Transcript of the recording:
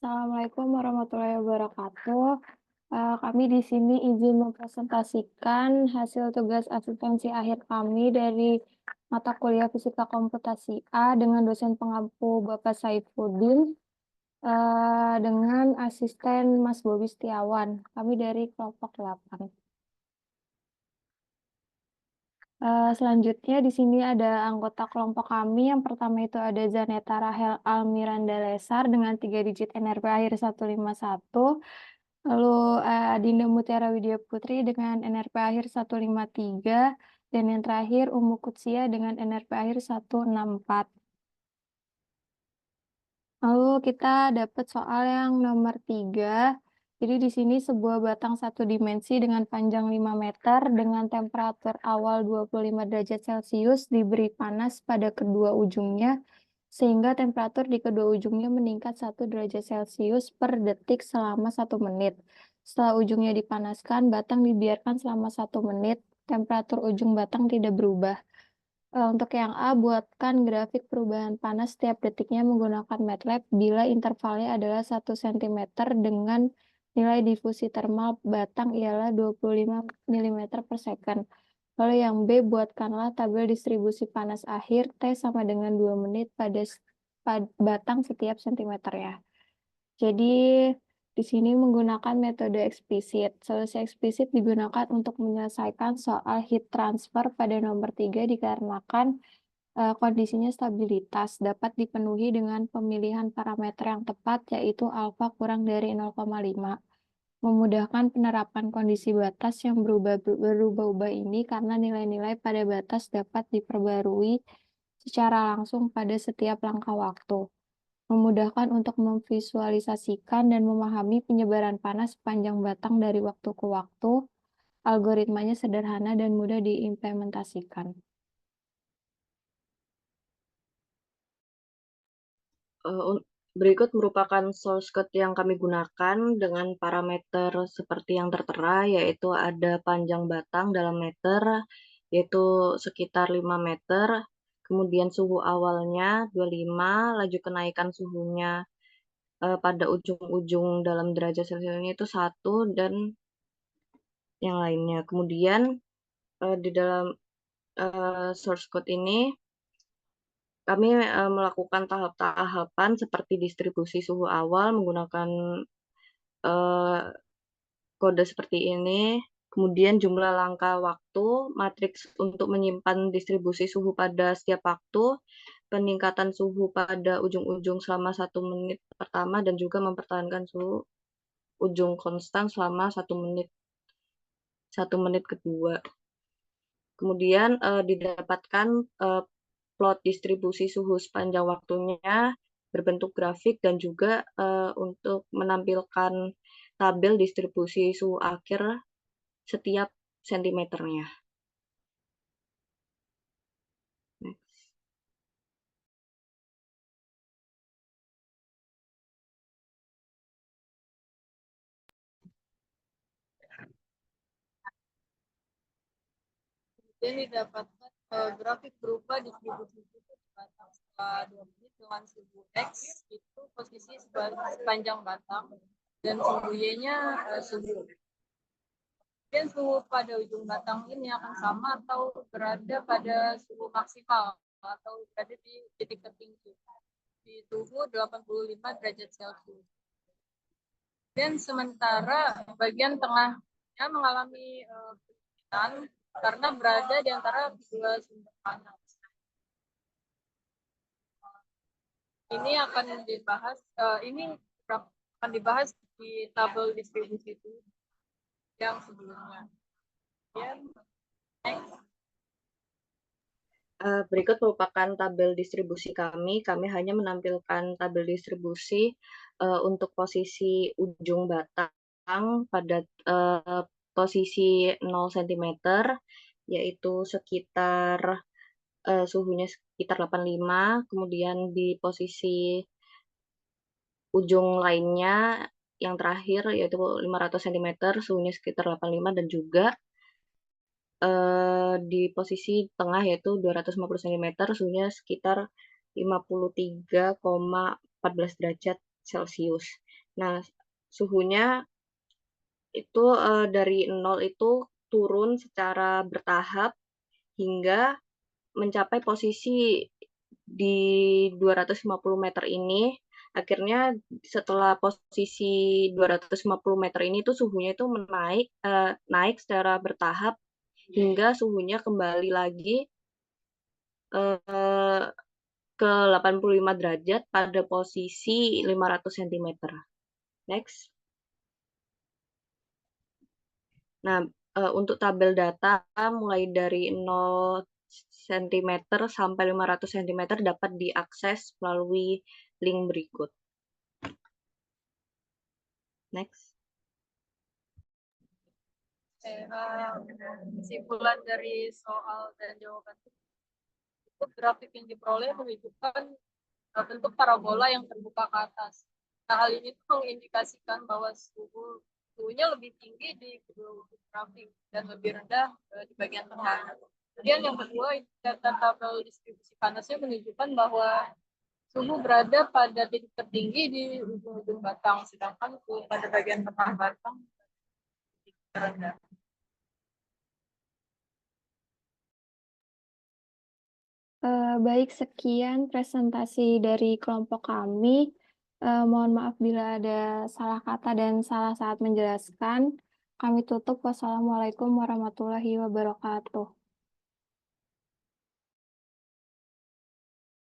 Assalamualaikum warahmatullahi wabarakatuh. Kami di sini izin mempresentasikan hasil tugas asistensi akhir kami dari mata kuliah Fisika Komputasi A dengan dosen pengampu Bapak Saifuddin dengan asisten Mas Bobi Setiawan. Kami dari kelompok 8. Selanjutnya di sini ada anggota kelompok kami. Yang pertama itu ada Zaneta Rahel Almiranda Lesar dengan 3 digit NRP akhir 151. Lalu Adinda Mutiara Widya Putri dengan NRP akhir 153. Dan yang terakhir Umu Kutsia dengan NRP akhir 164. Lalu kita dapat soal yang nomor 3. Jadi di sini sebuah batang satu dimensi dengan panjang 5 meter dengan temperatur awal 25 derajat Celcius diberi panas pada kedua ujungnya, sehingga temperatur di kedua ujungnya meningkat 1 derajat Celcius per detik selama 1 menit. Setelah ujungnya dipanaskan, batang dibiarkan selama 1 menit, temperatur ujung batang tidak berubah. Untuk yang A, buatkan grafik perubahan panas setiap detiknya menggunakan MATLAB bila intervalnya adalah 1 cm dengan nilai difusi termal batang ialah 25 mm per second. Lalu yang B, buatkanlah tabel distribusi panas akhir T sama dengan 2 menit pada batang setiap sentimeternya. Jadi di sini menggunakan metode eksplisit. Solusi eksplisit digunakan untuk menyelesaikan soal heat transfer pada nomor 3 dikarenakan kondisinya stabilitas dapat dipenuhi dengan pemilihan parameter yang tepat, yaitu alfa kurang dari 0,5. Memudahkan penerapan kondisi batas yang berubah-ubah ini karena nilai-nilai pada batas dapat diperbarui secara langsung pada setiap langkah waktu. Memudahkan untuk memvisualisasikan dan memahami penyebaran panas sepanjang batang dari waktu ke waktu. Algoritmanya sederhana dan mudah diimplementasikan. Berikut merupakan source code yang kami gunakan dengan parameter seperti yang tertera, yaitu ada panjang batang dalam meter, yaitu sekitar 5 meter, kemudian suhu awalnya 25, laju kenaikan suhunya pada ujung-ujung dalam derajat Celciusnya itu 1, dan yang lainnya. Kemudian di dalam source code ini, kami melakukan tahap-tahapan seperti distribusi suhu awal menggunakan kode seperti ini, kemudian jumlah langkah waktu, matriks untuk menyimpan distribusi suhu pada setiap waktu, peningkatan suhu pada ujung-ujung selama 1 menit pertama, dan juga mempertahankan suhu ujung konstan selama 1 menit kedua. Kemudian didapatkan plot distribusi suhu sepanjang waktunya berbentuk grafik, dan juga untuk menampilkan tabel distribusi suhu akhir setiap sentimeternya. Kemudian didapatkan grafik berupa distribusi suhu batang setelah 2 menit dengan suhu X itu posisi sepanjang batang dan suhu Y-nya suhu. Kemudian suhu pada ujung batang ini akan sama atau berada pada suhu maksimal atau berada di titik tertinggi di suhu 85 derajat Celcius. Dan sementara bagian tengahnya mengalami penurunan karena berada di antara dua sumber panas. Ini akan dibahas di tabel distribusi itu yang sebelumnya. Berikut merupakan tabel distribusi kami. Kami hanya menampilkan tabel distribusi untuk posisi ujung batang pada posisi 0 cm, yaitu sekitar suhunya sekitar 85, kemudian di posisi ujung lainnya yang terakhir yaitu 500 cm, suhunya sekitar 85, dan juga di posisi tengah yaitu 250 cm, suhunya sekitar 53,14 derajat Celcius. Nah, suhunya itu dari 0 itu turun secara bertahap hingga mencapai posisi di 250 meter ini. Akhirnya setelah posisi 250 meter ini tuh suhunya itu naik secara bertahap hingga suhunya kembali lagi eh, ke 85 derajat pada posisi 500 cm. Next. Nah, untuk tabel data mulai dari 0 cm sampai 500 cm dapat diakses melalui link berikut. Next. Kesimpulan dari soal dan jawaban itu grafik yang diperoleh menunjukkan bentuk parabola yang terbuka ke atas. Nah, hal ini tuh mengindikasikan bahwa suhunya lebih tinggi di kedua ujung grafik dan lebih rendah di bagian tengah. Kemudian yang kedua, data tabel distribusi panasnya menunjukkan bahwa suhu berada pada titik tertinggi di ujung-ujung batang, sedangkan suhu pada bagian tengah batang titik terendah. Baik, sekian presentasi dari kelompok kami. Mohon maaf bila ada salah kata dan salah saat menjelaskan. Kami tutup. Wassalamualaikum warahmatullahi wabarakatuh.